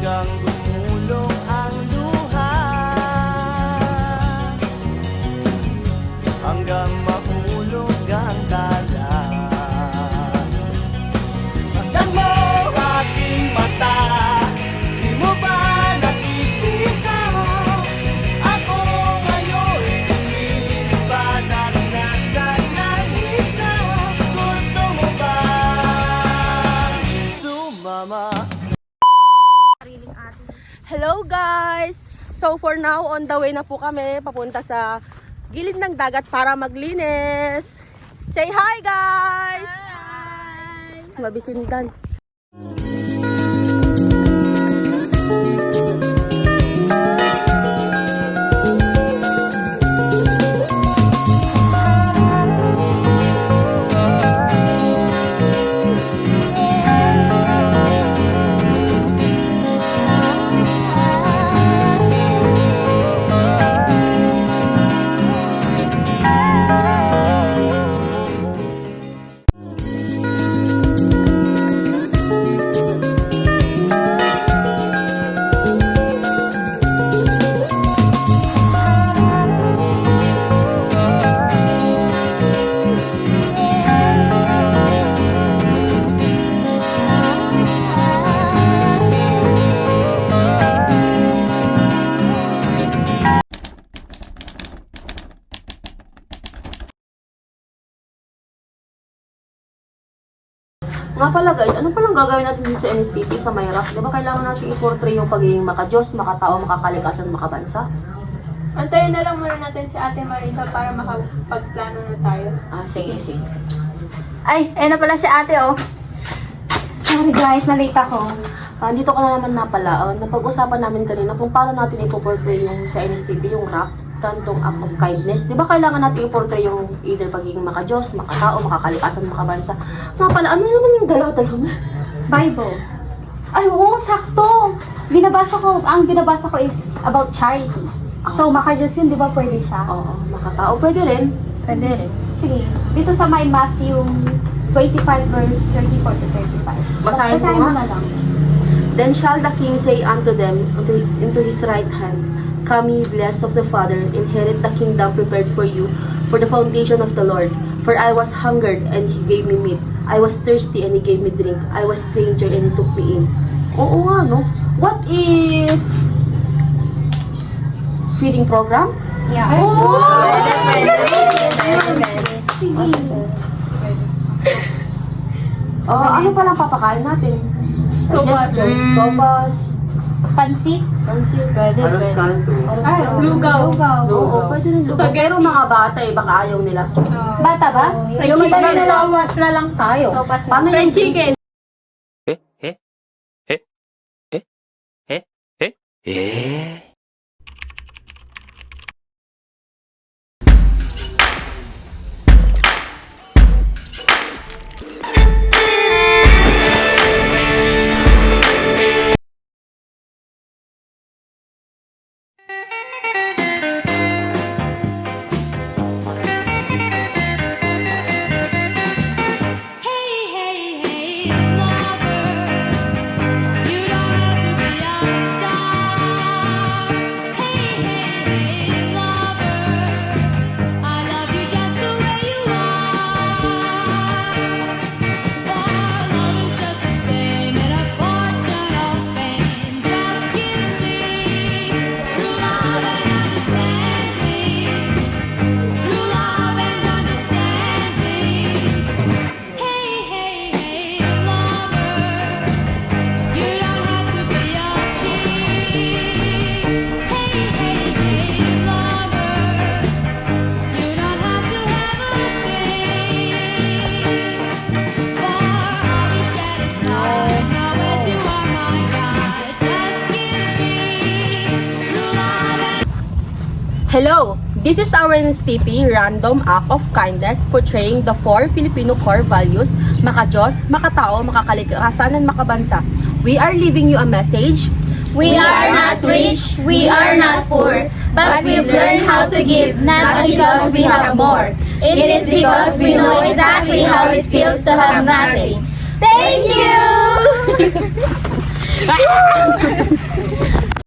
hanggang gumulong ang luha, hanggang mahulog ang dala. Masdan mo aking mata, di mo ba nakikita? Ako ngayon lumilipad at nasa langit na. Gusto mo ba sumama? Hello guys! So for now, on the way na po kami papunta sa gilid ng dagat para maglinis. Say hi guys! Hi! Mabisindan. Nga pala guys, ano palang gagawin natin dito sa NSTP sa Mayrock? Diba kailangan natin i-portray yung pagiging makadiyos, makatao, makakalikasan, makabansa? Antayin na lang muna natin si Ate Marisa para makapagplano na tayo. Sige. Ay, ayun na pala si ate, oh. Sorry guys, nalate ako. Dito ka na naman na pala. Napag-usapan namin kanina kung paano natin i-portray yung sa NSTP, yung random act of kindness. Di ba kailangan natin i-portray yung either pagiging makadiyos, makatao, makakalikasan, makabansa? Nga pala, ano naman yung dalaw-dalaw na? Bible. Ay, oo, sakto. Ang binabasa ko is about charity. So, makajos yun, di ba pwede siya? Oo, makatao. Pwede rin. Pwede rin. Sige, dito sa my Matthew 25 verse 34 to 35. Basahin mo mo nga. na lang. Then shall the king say unto them, into his right hand, Come ye blessed of the Father, inherit the kingdom prepared for you, for the foundation of the Lord. For I was hungered, and he gave me meat. I was thirsty, and he gave me drink. I was stranger, and he took me in. Oo nga, no? What if feeding program? Yeah. Sige. Ano palang papakain natin? Sopas. Sopas. Pansit? Pansit. Pwede. Ay, lugaw. Oo, pwede rin. Pero mga bata baka ayaw nila. Bata ba? Yung Yung iba iba na sopas na lang tayo. Sopas na. Paano Fried chicken. Hello! This is our NSTP Random Act of Kindness portraying the 4 Filipino core values, makadiyos, makatao, makakalikasan, and makabansa. We are leaving you a message. We are not rich, we are not poor, but we've learned how to give, not because we have more. It is because we know exactly how it feels to have nothing. Thank you!